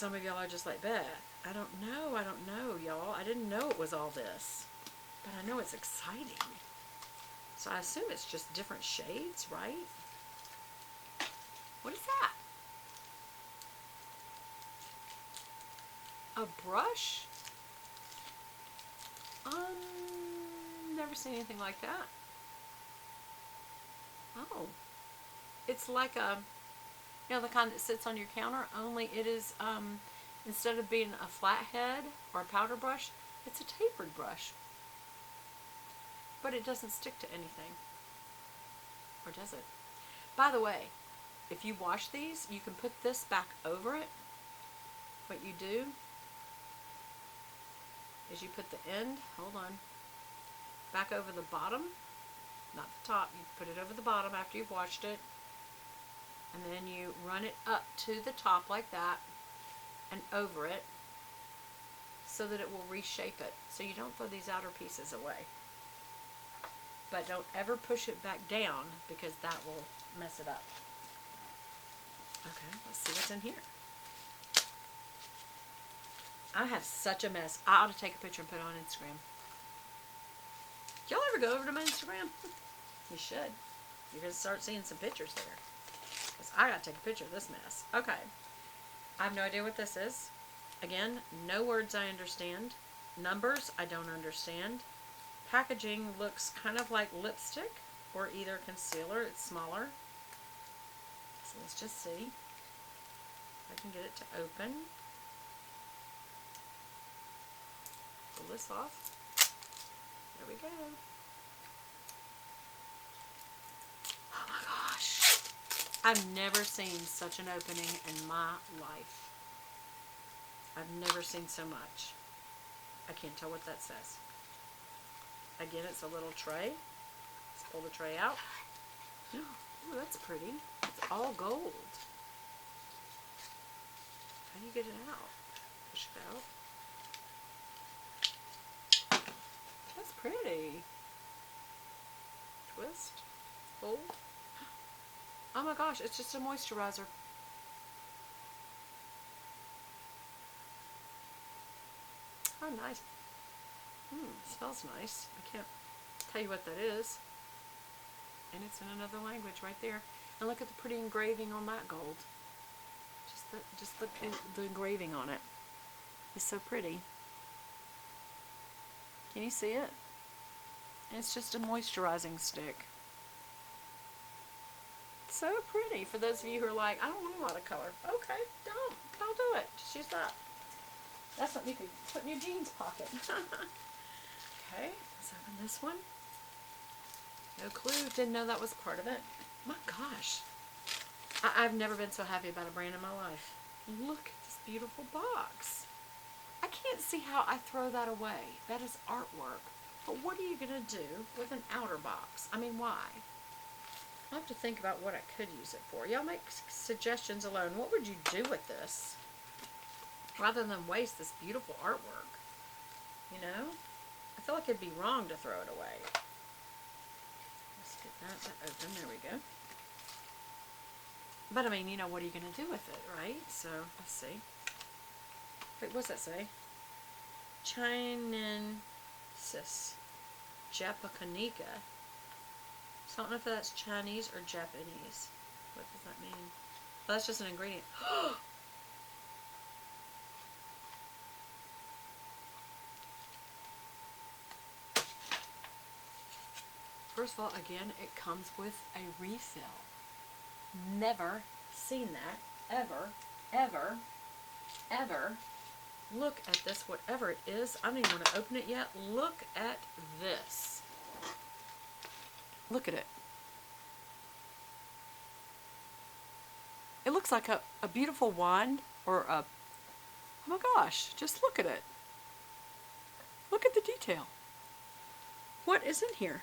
some of y'all are just like, Beth, I don't know, y'all. I didn't know it was all this. But I know it's exciting. So I assume it's just different shades, right? What is that? A brush? Never seen anything like that. Oh. It's like a, the kind that sits on your counter, only it is, instead of being a flat head or a powder brush, it's a tapered brush. But it doesn't stick to anything. Or does it? By the way, if you wash these, you can put this back over it. What you do is you put the end, hold on, back over the bottom, not the top. You put it over the bottom after you've washed it. And then you run it up to the top like that and over it so that it will reshape it. So you don't throw these outer pieces away. But don't ever push it back down because that will mess it up. Okay, let's see what's in here. I have such a mess. I ought to take a picture and put it on Instagram. Y'all ever go over to my Instagram? You should. You're going to start seeing some pictures there. Because I got to take a picture of this mess. Okay. I have no idea what this is. Again, no words I understand. Numbers I don't understand. Packaging looks kind of like lipstick or either concealer. It's smaller. So let's just see if I can get it to open. Pull this off. There we go. Oh my gosh. I've never seen such an opening in my life. I've never seen so much. I can't tell what that says. Again, it's a little tray. Let's pull the tray out. Oh, that's pretty. It's all gold. How do you get it out? Push it out. That's pretty. Twist. Hold. Oh my gosh, it's just a moisturizer. Oh, nice. It smells nice. I can't tell you what that is. And it's in another language right there. And look at the pretty engraving on that gold. Just the engraving on it. It's so pretty. Can you see it? It's just a moisturizing stick. So pretty. For those of you who are like, I don't want a lot of color. Okay, don't do it. Just use that. That's something you can put in your jeans pocket. Okay, let's open this one. No clue. Didn't know that was part of it. My gosh. I've never been so happy about a brand in my life. Look at this beautiful box. I can't see how I throw that away. That is artwork. But what are you going to do with an outer box? I mean, why? I'll have to think about what I could use it for. Y'all make suggestions alone. What would you do with this? Rather than waste this beautiful artwork. You know? I feel like it'd be wrong to throw it away. Let's get that to open. There we go. But I mean, you know, what are you going to do with it, right? So, let's see. Wait, what's that say? Chinensis japonica. So I don't know if that's Chinese or Japanese. What does that mean? Oh, that's just an ingredient. First of all, again, it comes with a refill. Never seen that. Ever. Ever. Ever. Look at this, whatever it is. I don't even want to open it yet. Look at this. Look at it. It looks like a beautiful wand or a... Oh my gosh, just look at it. Look at the detail. What is in here?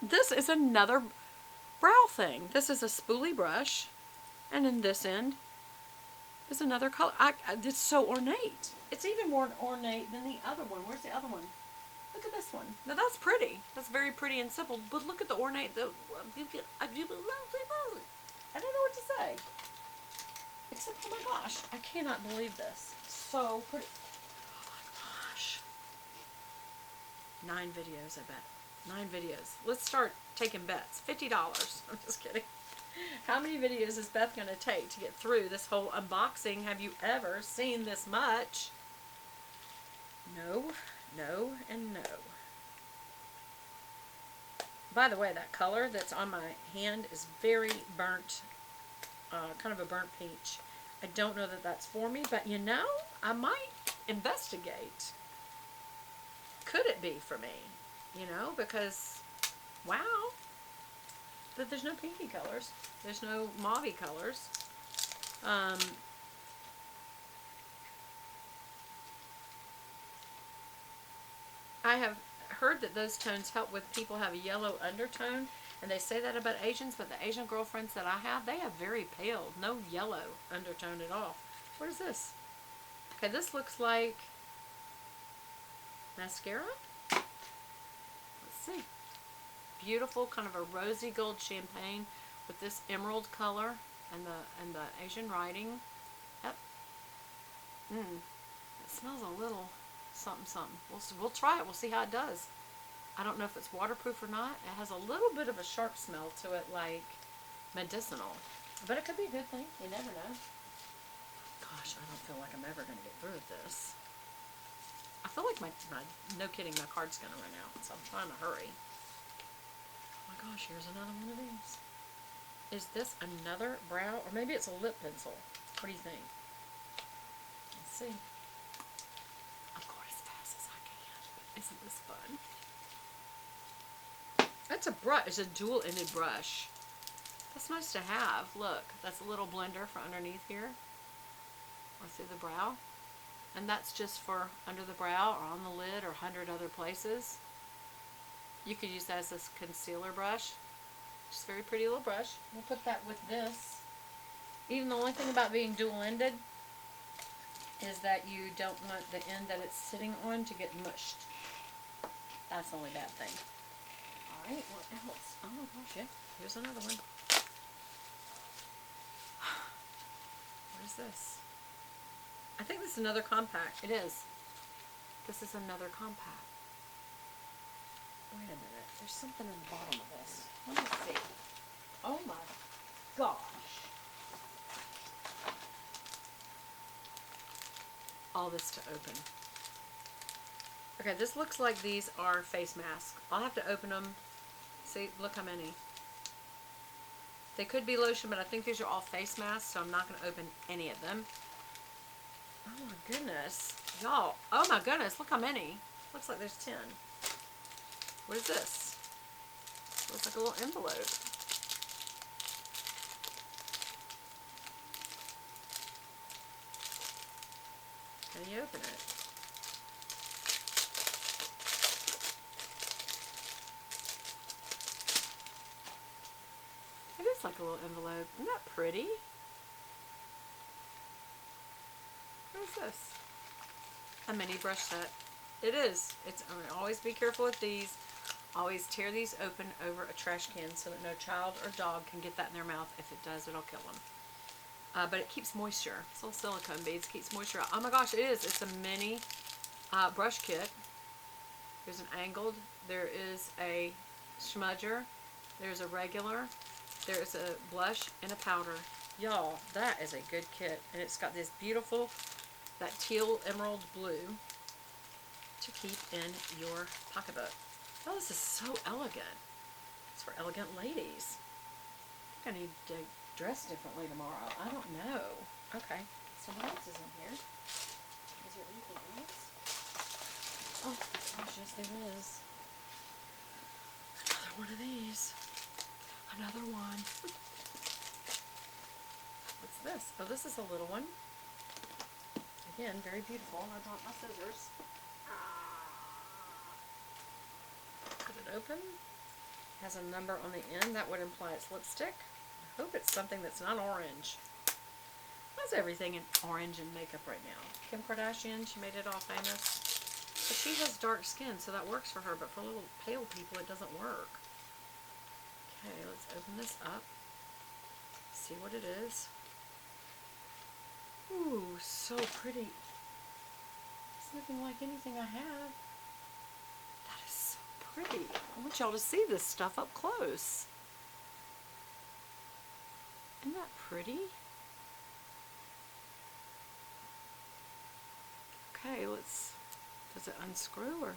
This is another brow thing. This is a spoolie brush. And in this end is another color. It's so ornate. It's even more ornate than the other one. Where's the other one? Look at this one. Now that's pretty. That's very pretty and simple. But look at the ornate. I don't know what to say. Except, oh my gosh, I cannot believe this. So pretty. Oh my gosh. 9 videos, I bet. 9 videos. Let's start taking bets. $50. I'm just kidding. How many videos is Beth going to take to get through this whole unboxing? Have you ever seen this much? No, no, and no. By the way, that color that's on my hand is very burnt, kind of a burnt peach. I don't know that that's for me, but you know, I might investigate. Could it be for me? You know, because, wow. But there's no pinky colors. There's no mauve colors. I have heard that those tones help with people who have a yellow undertone, and they say that about Asians, but the Asian girlfriends that I have, they have very pale, no yellow undertone at all. What is this? Okay, this looks like mascara. Let's see. Beautiful, kind of a rosy gold champagne with this emerald color and the Asian writing. Yep. It smells a little something something. We'll try it. We'll see how it does. I don't know if it's waterproof or not. It has a little bit of a sharp smell to it, like medicinal. But it could be a good thing. You never know. Gosh, I don't feel like I'm ever going to get through with this. I feel like no kidding, my card's going to run out, so I'm trying to hurry. Oh my gosh, here's another one of these. Is this another brow? Or maybe it's a lip pencil. What do you think? Let's see. I'm going as fast as I can. Isn't this fun? That's a brush. It's a dual-ended brush. That's nice to have. Look, that's a little blender for underneath here. Or through the brow. And that's just for under the brow or on the lid or 100 other places. You could use that as a concealer brush. Just a very pretty little brush. We'll put that with this. Even the only thing about being dual-ended is that you don't want the end that it's sitting on to get mushed. That's the only bad thing. Alright, what else? Oh my gosh, yeah. Here's another one. What is this? I think this is another compact. It is. This is another compact. Wait a minute. There's something in the bottom of this. Let me see. Oh my gosh. All this to open. Okay, this looks like these are face masks. I'll have to open them. See, look how many. They could be lotion, but I think these are all face masks, so I'm not going to open any of them. Oh my goodness. Y'all, oh my goodness, look how many. Looks like there's 10. What is this? Looks like a little envelope. How do you open it? It is like a little envelope. Isn't that pretty? What is this? A mini brush set. It is. It's. I mean, always be careful with these. Always tear these open over a trash can so that no child or dog can get that in their mouth. If it does, it'll kill them. But it keeps moisture. It's little silicone beads. Keeps moisture out. Oh my gosh, it is. It's a mini brush kit. There's an angled. There is a smudger. There's a regular. There's a blush and a powder. Y'all, that is a good kit. And it's got this beautiful, that teal emerald blue to keep in your pocketbook. Oh, this is so elegant. It's for elegant ladies. I think I need to dress differently tomorrow. I don't know. Okay. So what else is in here? Is there anything else? Oh, gosh, yes there is. Another one of these. Another one. What's this? Oh, this is a little one. Again, very beautiful. I brought my scissors. Put it open. Has a number on the end. That would imply it's lipstick. I hope it's something that's not orange. Why's everything in orange in makeup right now? Kim Kardashian, she made it all famous. But she has dark skin, so that works for her. But for little pale people, it doesn't work. Okay, let's open this up. See what it is. so pretty. It's nothing like anything I have. That is so pretty. I want y'all to see this stuff up close. Isn't that pretty? Okay, does it unscrew or?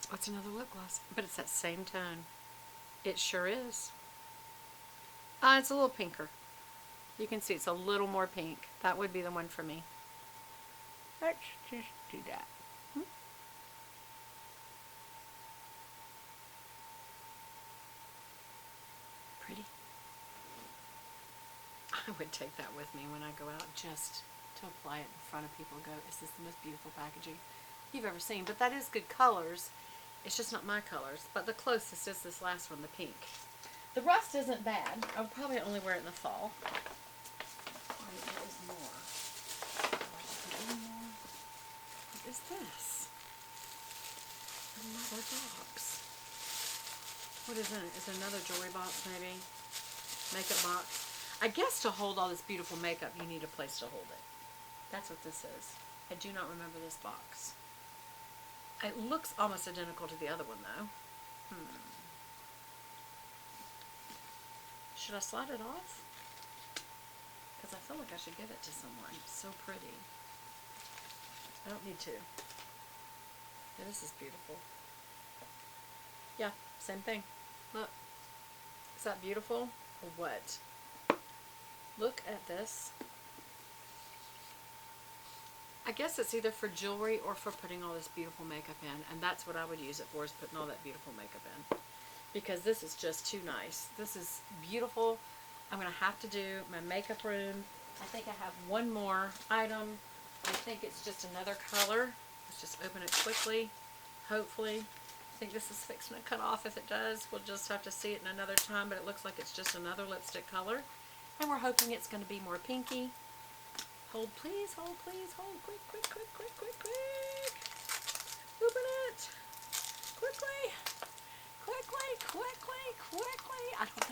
What's another lip gloss? But it's that same tone. It sure is. It's a little pinker. You can see it's a little more pink. That would be the one for me. Let's just do that. Pretty. I would take that with me when I go out just to apply it in front of people and go, is this the most beautiful packaging you've ever seen? But that is good colors. It's just not my colors. But the closest is this last one, the pink. The rust isn't bad. I would probably only wear it in the fall. There is more. What is this? Another box. What is in it? Is it another jewelry box maybe? Makeup box. I guess to hold all this beautiful makeup you need a place to hold it. That's what this is. I do not remember this box. It looks almost identical to the other one though. Should I slide it off? Because I feel like I should give it to someone. It's so pretty. I don't need to. Yeah, this is beautiful. Yeah, same thing. Look. Is that beautiful? Or what? Look at this. I guess it's either for jewelry or for putting all this beautiful makeup in. And that's what I would use it for, is putting all that beautiful makeup in. Because this is just too nice. This is beautiful. I'm going to have to do my makeup room. I think I have one more item. I think it's just another color. Let's just open it quickly. Hopefully. I think this is fixing to cut off. If it does, we'll just have to see it in another time. But it looks like it's just another lipstick color. And we're hoping it's going to be more pinky. Hold please, hold please, hold quick, quick, quick, quick, quick, quick.